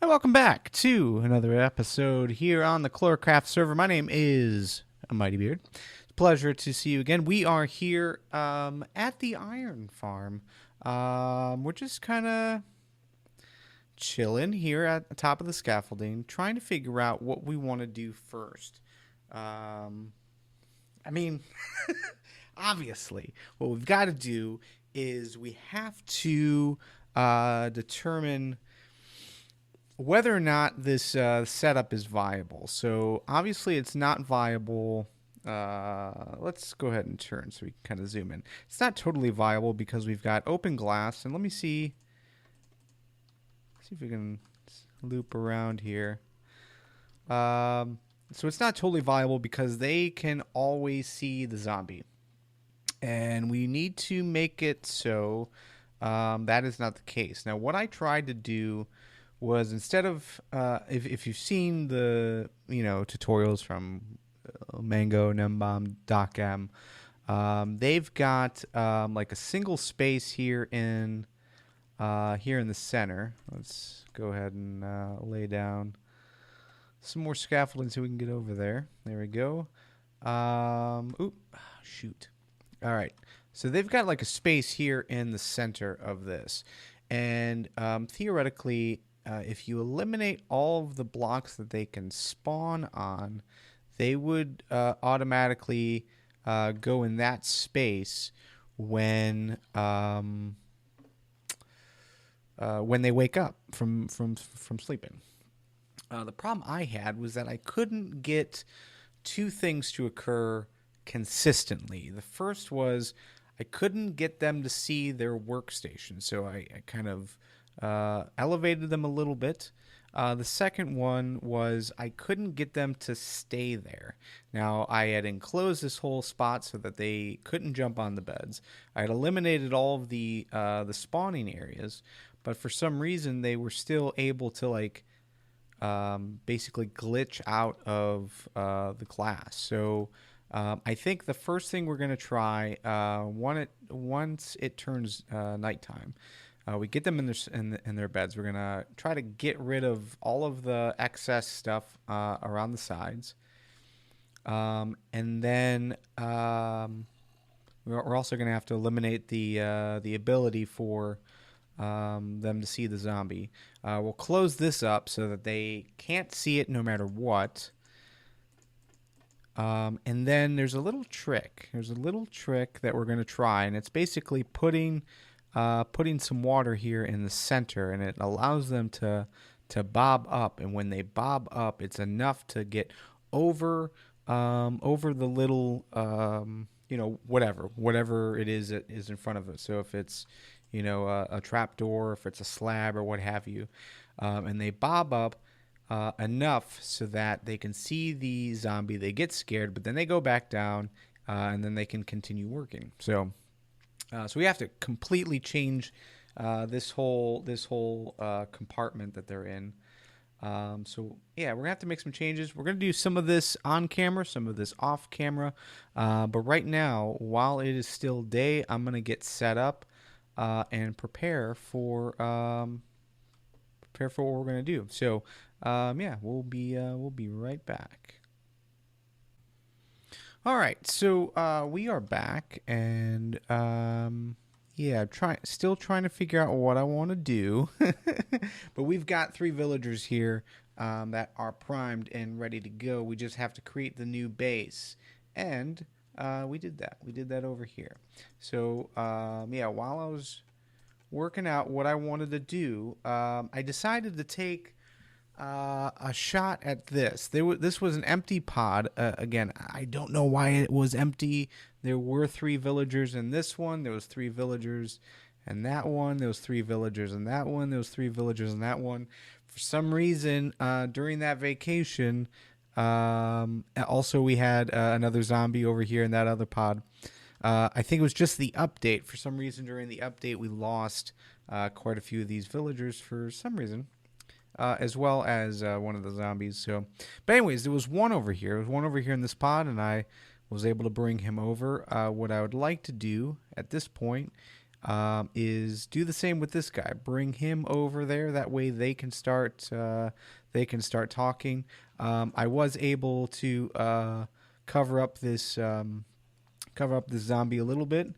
Hi, welcome back to another episode here on the Klorcraft server. My name is Mighty Beard. It's a pleasure to see you again. We are here at the iron farm. We're just kind of chilling here at the top of the scaffolding, trying to figure out what we want to do first. I mean, obviously, what we've got to do is we have to determine whether or not this setup is viable. So obviously it's not viable. Let's go ahead and turn so we can kind of zoom in. It's not totally viable because we've got open glass, and let me see if we can loop around here. So it's not totally viable because they can always see the zombie, and we need to make it so that is not the case. Now, what I tried to do was, instead of if you've seen the tutorials from Mango, Nembomb, DocM, they've got like a single space here in the center. Let's go ahead and lay down some more scaffolding so we can get over there. There we go. Shoot. All right. So they've got like a space here in the center of this, and theoretically, if you eliminate all of the blocks that they can spawn on, they would automatically go in that space when they wake up from sleeping. The problem I had was that I couldn't get two things to occur consistently. The first was I couldn't get them to see their workstation, so I kind of elevated them a little bit. The second one was I couldn't get them to stay there. Now, I had enclosed this whole spot so that they couldn't jump on the beds. I had eliminated all of the spawning areas, but for some reason they were still able to basically glitch out of the glass. So I think the first thing we're going to try, once it turns nighttime, we get them in their beds. We're going to try to get rid of all of the excess stuff around the sides. And then we're also going to have to eliminate the ability for them to see the zombie. We'll close this up so that they can't see it no matter what. And then there's a little trick. There's a little trick that we're going to try, and it's basically putting some water here in the center, and it allows them to bob up. And when they bob up, it's enough to get over the little whatever it is that is in front of it. So if it's a trap door, if it's a slab or what have you, and they bob up enough so that they can see the zombie, they get scared, but then they go back down, and then they can continue working. So we have to completely change this whole compartment that they're in. So yeah, we're gonna have to make some changes. We're gonna do some of this on camera, some of this off camera. But right now, while it is still day, I'm gonna get set up and prepare for what we're gonna do. So yeah, we'll be right back. All right, so we are back, and yeah, still trying to figure out what I want to do. But we've got 3 villagers here that are primed and ready to go. We just have to create the new base, and we did that. We did that over here. So yeah, while I was working out what I wanted to do, I decided to take a shot at this. This was an empty pod. Again, I don't know why it was empty. There were 3 villagers in this one. There was 3 villagers in that one. There was 3 villagers in that one. There was 3 villagers in that one. For some reason, during that vacation, also we had another zombie over here in that other pod. I think it was just the update. For some reason, during the update, we lost quite a few of these villagers for some reason. As well as one of the zombies. So, but anyways, there was one over here. There was one over here in this pod, and I was able to bring him over. What I would like to do at this point is do the same with this guy. Bring him over there. That way they can start. They can start talking. I was able to cover up this zombie a little bit,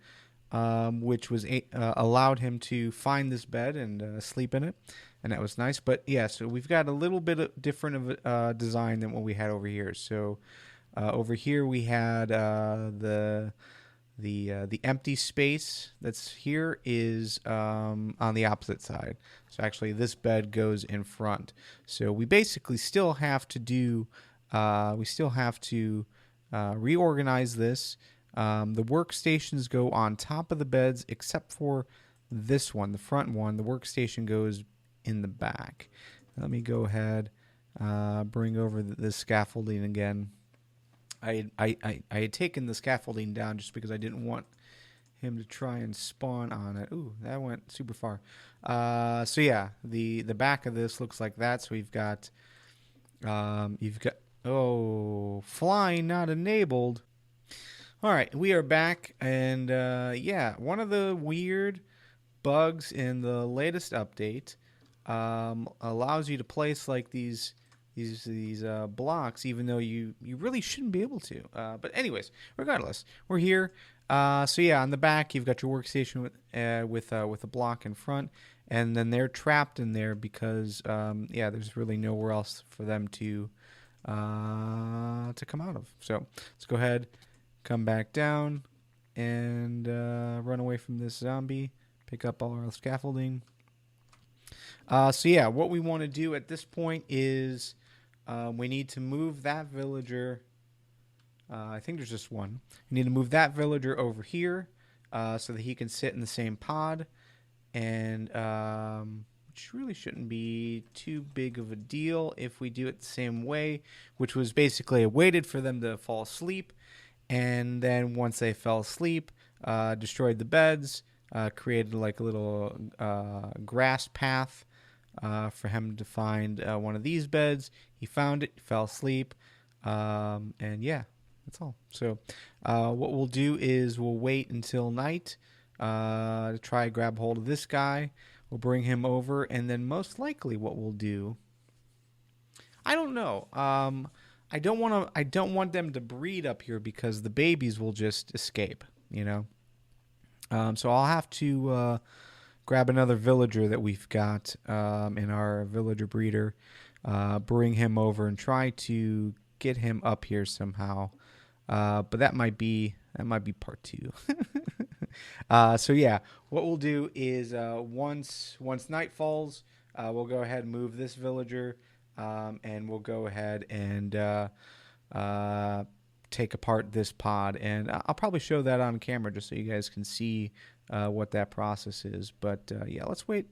which was allowed him to find this bed and sleep in it, and that was nice. But yeah, so we've got a little bit of different of design than what we had over here. So over here we had the empty space that's here is on the opposite side. So actually, this bed goes in front. So we basically still have to do. We still have to reorganize this. The workstations go on top of the beds, except for this one, the front one. The workstation goes in the back. Let me go ahead, bring over the scaffolding again. I had taken the scaffolding down just because I didn't want him to try and spawn on it. Ooh, that went super far. So yeah, the back of this looks like that. So you've got flying not enabled. All right, we are back, and yeah, one of the weird bugs in the latest update allows you to place like these blocks, even though you really shouldn't be able to. But anyways, regardless, we're here. So yeah, on the back you've got your workstation with a block in front, and then they're trapped in there because yeah, there's really nowhere else for them to come out of. So let's go ahead, come back down, and run away from this zombie. Pick up all our scaffolding. So yeah, what we want to do at this point is we need to move that villager. I think there's just one. We need to move that villager over here so that he can sit in the same pod, and which really shouldn't be too big of a deal if we do it the same way, which was basically I waited for them to fall asleep, and then once they fell asleep, destroyed the beds, created like a little grass path for him to find one of these beds. He found it, fell asleep, and yeah, that's all. So what we'll do is we'll wait until night to try grab hold of this guy. We'll bring him over, and then most likely what we'll do, I don't know. I don't want them to breed up here because the babies will just escape, you know. So I'll have to grab another villager that we've got in our villager breeder, bring him over and try to get him up here somehow. But that might be part two. So yeah, what we'll do is once night falls, we'll go ahead and move this villager, and we'll go ahead and take apart this pod, and I'll probably show that on camera just so you guys can see what that process is. But yeah, let's wait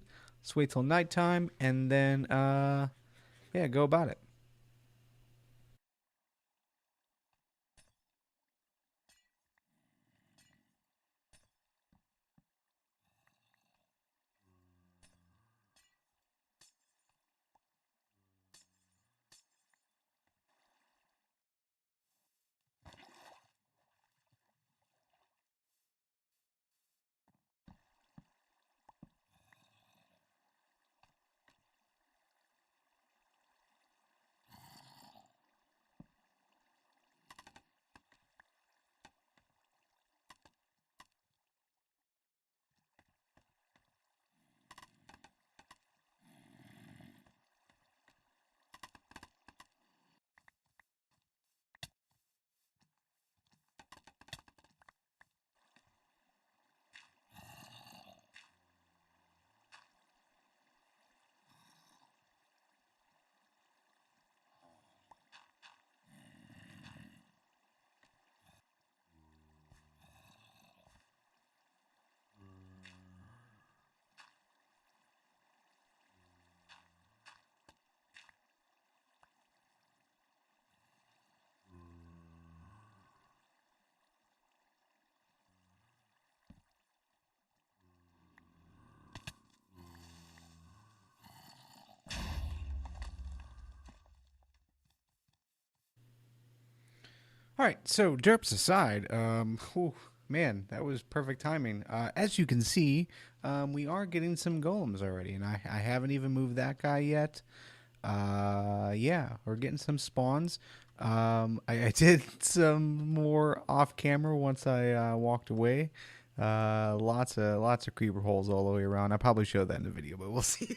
till nighttime, and then yeah, go about it. All right, so derps aside, whew, man, that was perfect timing. As you can see, we are getting some golems already, and I haven't even moved that guy yet. Yeah, we're getting some spawns. I did some more off camera once I walked away. Lots of creeper holes all the way around. I probably showed that in the video, but we'll see.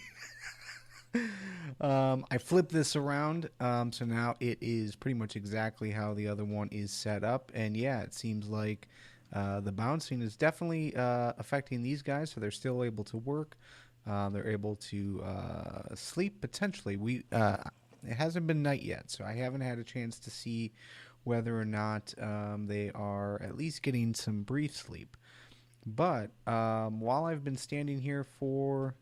I flipped this around, so now it is pretty much exactly how the other one is set up. And yeah, it seems like the bouncing is definitely affecting these guys, so they're still able to work. They're able to sleep potentially. It hasn't been night yet, so I haven't had a chance to see whether or not they are at least getting some brief sleep. But while I've been standing here for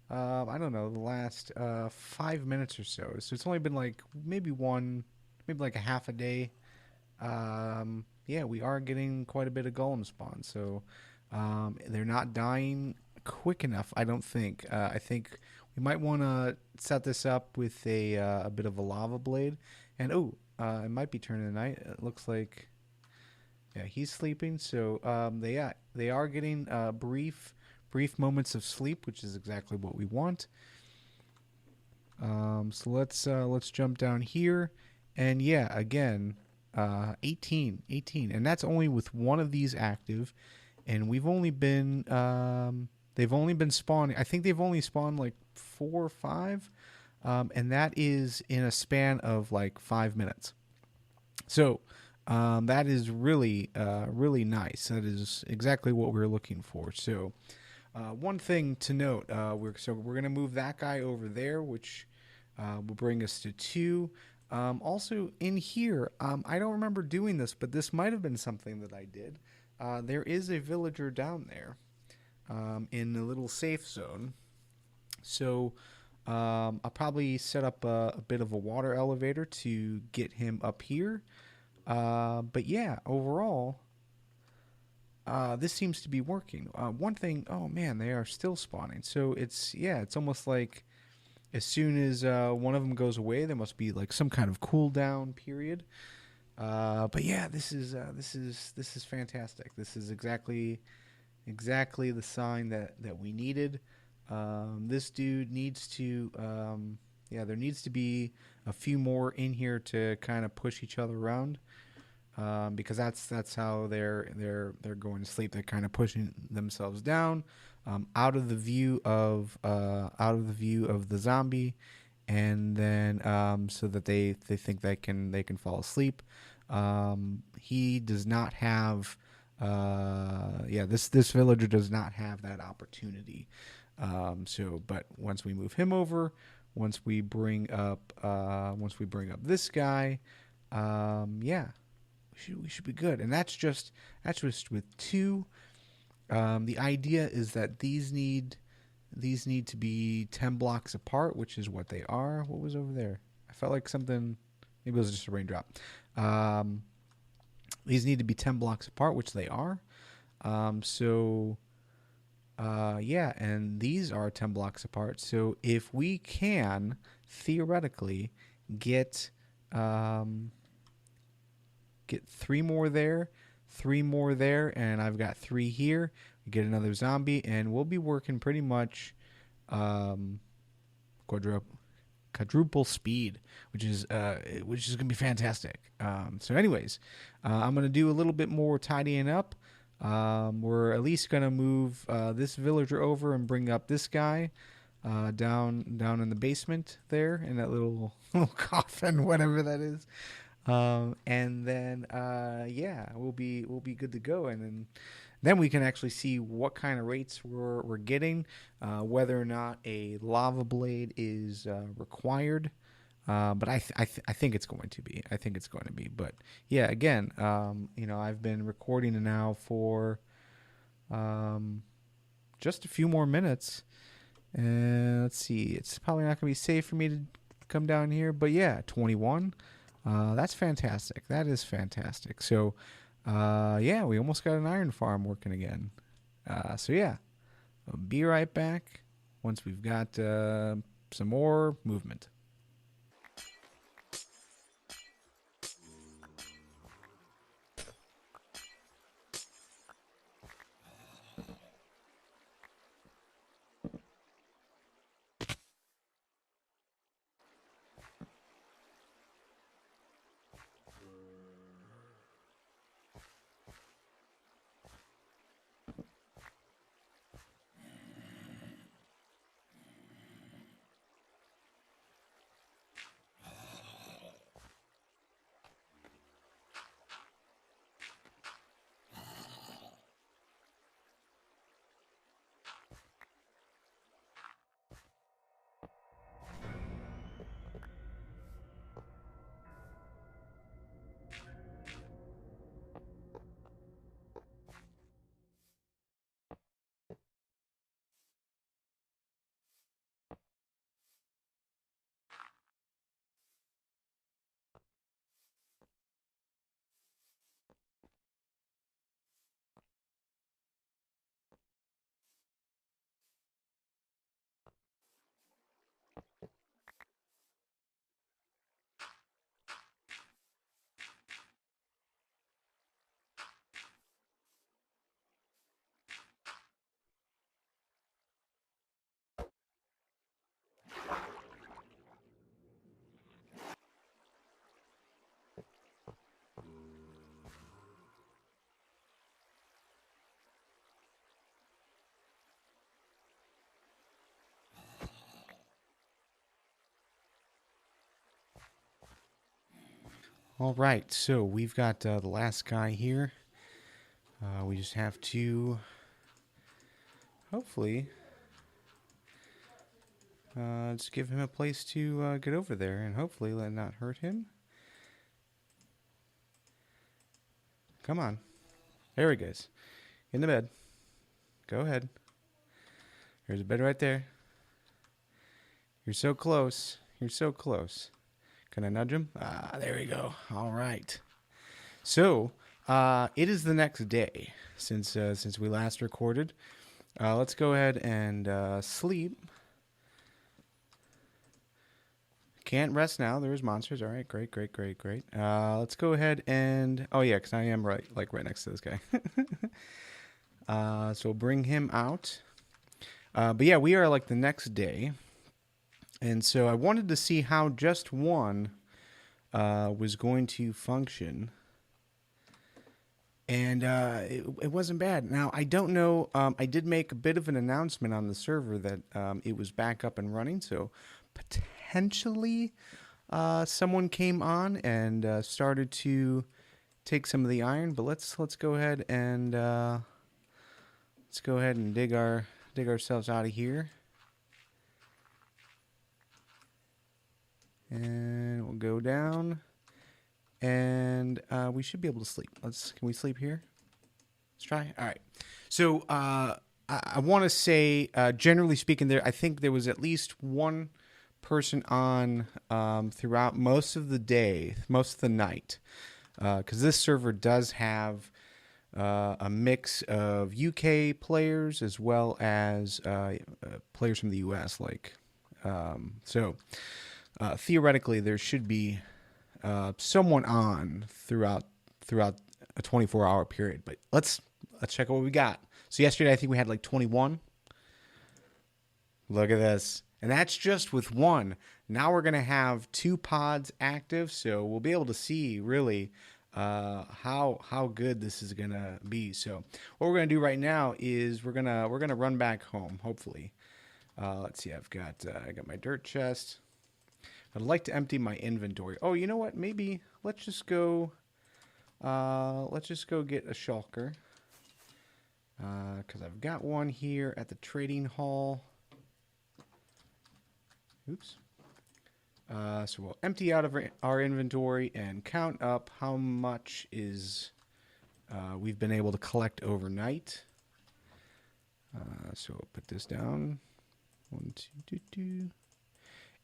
I don't know, the last 5 minutes or so. So it's only been like maybe like a half a day. Yeah, we are getting quite a bit of golem spawn. So they're not dying quick enough, I don't think. I think we might want to set this up with a bit of a lava blade. And it might be turning the night. It looks like, yeah, he's sleeping. So they are getting brief moments of sleep, which is exactly what we want. So let's jump down here, and yeah, again, 18, and that's only with one of these active, and we've only been they've only been spawning. I think they've only spawned like 4 or 5, and that is in a span of like 5 minutes. So that is really really nice. That is exactly what we're looking for. So. One thing to note, we're going to move that guy over there, which will bring us to 2. Also, in here, I don't remember doing this, but this might have been something that I did. There is a villager down there in the little safe zone. So I'll probably set up a bit of a water elevator to get him up here. But yeah, overall... this seems to be working. One thing, oh man, they are still spawning. So it's almost like as soon as one of them goes away, there must be like some kind of cooldown period. But yeah, this is fantastic. This is exactly the sign that we needed. This dude needs to there needs to be a few more in here to kind of push each other around. Because that's how they're going to sleep. They're kind of pushing themselves down, out of the view of the zombie, and then so that they think they can fall asleep. He does not have this villager does not have that opportunity. But once we move him over, once we bring up this guy, we should be good. And that's just with 2. The idea is that these need to be 10 blocks apart, which is what they are. What was over there? I felt like something. Maybe it was just a raindrop. These need to be 10 blocks apart, which they are. And these are 10 blocks apart. So if we can theoretically get 3 more there, 3 more there, and I've got 3 here. We get another zombie, and we'll be working pretty much quadruple speed, which is gonna be fantastic. So anyways, I'm gonna do a little bit more tidying up. We're at least gonna move this villager over and bring up this guy down in the basement there in that little coffin, whatever that is. And then we'll be good to go, and then we can actually see what kind of rates we're getting, whether or not a lava blade is required. But I think it's going to be. But yeah, again, I've been recording now for just a few more minutes, and let's see. It's probably not going to be safe for me to come down here, but yeah, 21. That's fantastic. That is fantastic. So, we almost got an iron farm working again. I'll be right back once we've got some more movement. All right, so we've got the last guy here. We just have to, hopefully, just give him a place to get over there, and hopefully let not hurt him. Come on. There he goes. In the bed. Go ahead. There's a bed right there. You're so close. You're so close. Can I nudge him? Ah, there we go. All right. So, it is the next day since we last recorded. Let's go ahead and sleep. Can't rest now. There's monsters. All right, great. Let's go ahead and... Oh, yeah, because I am right next to this guy. So we'll bring him out. But yeah, we are like the next day. And so I wanted to see how just one was going to function. And it wasn't bad. Now, I don't know. I did make a bit of an announcement on the server that it was back up and running. So potentially someone came on and started to take some of the iron. But let's go ahead and dig ourselves out of here. And we'll go down. And we should be able to sleep. Can we sleep here? Let's try. All right. So I want to say, generally speaking, I think there was at least one person on throughout most of the day, most of the night, because this server does have a mix of UK players as well as players from the US. Theoretically, there should be someone on throughout a 24-hour period. But let's check out what we got. So yesterday, I think we had like 21. Look at this. And that's just with one. Now we're going to have 2 pods active, so we'll be able to see really how good this is going to be. So what we're going to do right now is we're going to run back home, hopefully. Let's see. I got my dirt chest. I'd like to empty my inventory. Oh, you know what? Maybe let's just go get a shulker. Because I've got one here at the trading hall. Oops. So we'll empty out of our inventory and count up how much we've been able to collect overnight. So we'll put this down. 1, 2, 2.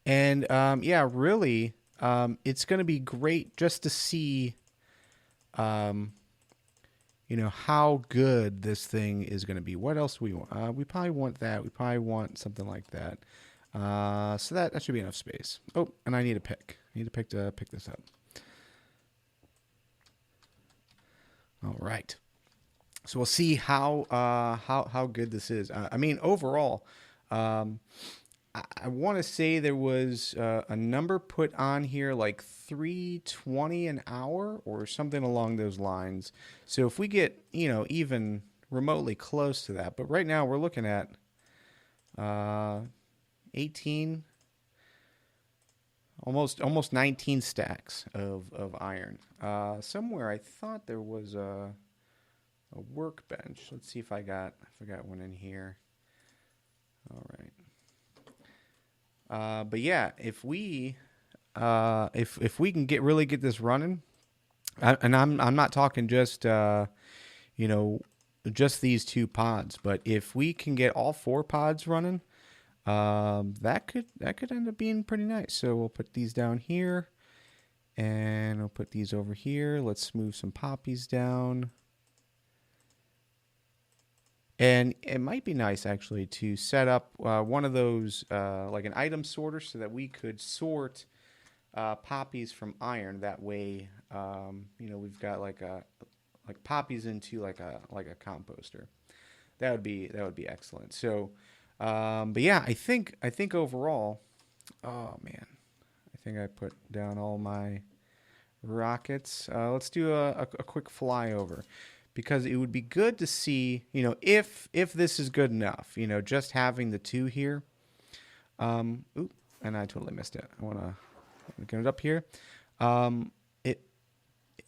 And yeah, really, it's going to be great just to see, how good this thing is going to be. What else do we want? We probably want that. We probably want something like that. So that should be enough space. Oh, and I need a pick. I need a pick to pick this up. All right. So we'll see how good this is. I mean, overall, I want to say there was a number put on here like $3.20 an hour or something along those lines. So if we get, even remotely close to that, but right now we're looking at 18, almost 19 stacks of iron. Somewhere I thought there was a workbench. Let's see if I got one in here. All right. But yeah, if we can really get this running, and I'm not talking just just these 2 pods, but if we can get all 4 pods running, that could end up being pretty nice. So we'll put these down here, and we'll put these over here. Let's move some poppies down. And it might be nice, actually, to set up one of those, like an item sorter, so that we could sort poppies from iron. That way, we've got like poppies into like a composter. That would be excellent. So, but yeah, I think overall, oh man, I think I put down all my rockets. Let's do a quick flyover. Because it would be good to see, if this is good enough, just having the 2 here. Oop, and I totally missed it. I want to get it up here.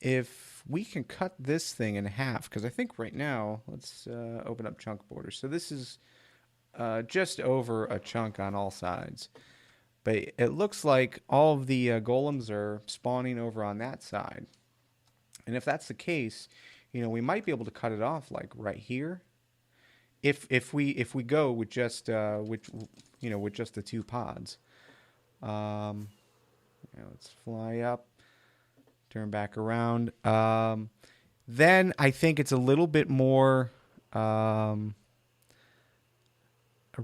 if we can cut this thing in half, because I think right now, let's open up chunk borders. So this is just over a chunk on all sides. But it looks like all of the golems are spawning over on that side. And if that's the case, we might be able to cut it off like right here. If we go with just with just the 2 pods. Let's fly up, turn back around. Then I think it's a little bit more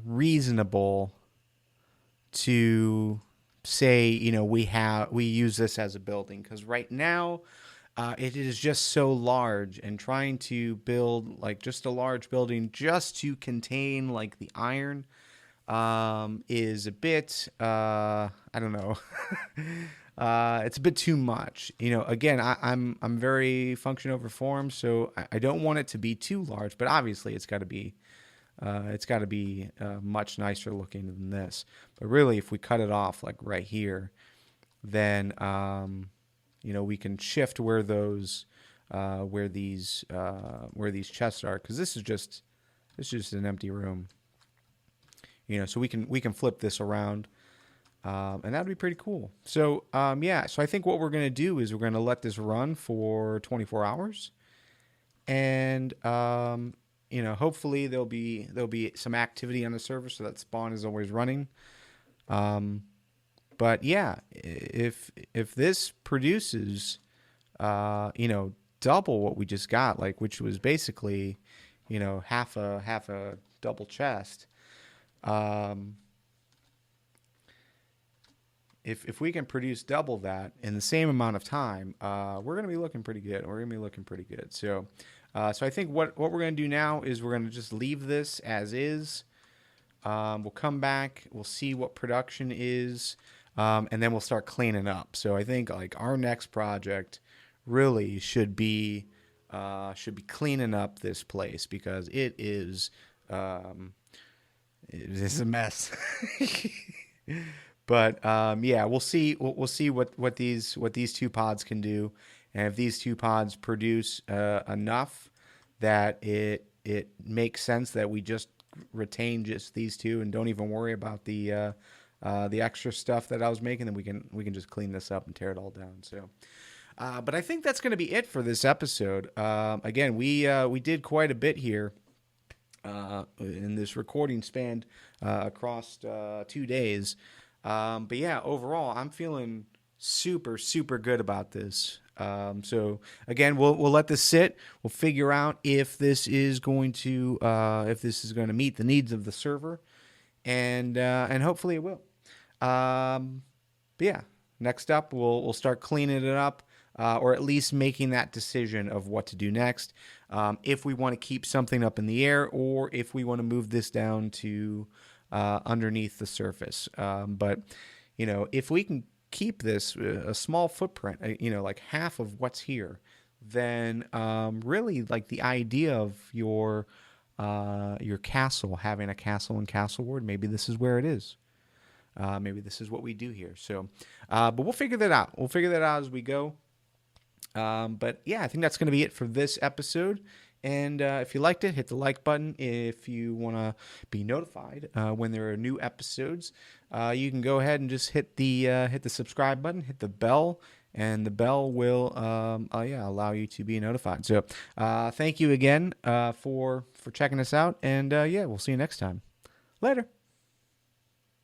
reasonable to say, we use this as a building, because right now it is just so large, and trying to build like just a large building just to contain like the iron is a bit I don't know. It's a bit too much. Again, I'm very function over form, so I don't want it to be too large, but obviously it's got to be much nicer looking than this. But really, if we cut it off like right here, then we can shift where these chests are, because this is just an empty room. So we can flip this around, and that'd be pretty cool. So so I think what we're gonna do is we're gonna let this run for 24 hours, and hopefully there'll be some activity on the server, so that spawn is always running. But yeah, if this produces double what we just got, like, which was basically half a double chest. If we can produce double that in the same amount of time, we're gonna be looking pretty good. So I think what we're gonna do now is we're gonna just leave this as is. We'll come back, we'll see what production is, and then we'll start cleaning up. So I think like our next project really should be cleaning up this place, because it is a mess. But we'll see what these 2 pods can do, and if these 2 pods produce enough that it makes sense that we just retain just these 2 and don't even worry about the extra stuff that I was making, then we can just clean this up and tear it all down. So, but I think that's going to be it for this episode. Again, we did quite a bit here in this recording span across 2 days. But yeah, overall, I'm feeling super, super good about this. So again, we'll let this sit. We'll figure out if this is going to meet the needs of the server, and hopefully it will. But yeah, next up, we'll start cleaning it up, or at least making that decision of what to do next. If we want to keep something up in the air, or if we want to move this down to underneath the surface. But if we can keep this a small footprint, like half of what's here, then really, like, the idea of your castle, having a castle in Castle Ward, maybe this is where it is. Maybe this is what we do here. So, but we'll figure that out. We'll figure that out as we go. But yeah, I think that's going to be it for this episode. And if you liked it, hit the like button. If you want to be notified when there are new episodes, you can go ahead and just hit the subscribe button, hit the bell, and the bell will allow you to be notified. So thank you again for checking us out, and we'll see you next time. Later.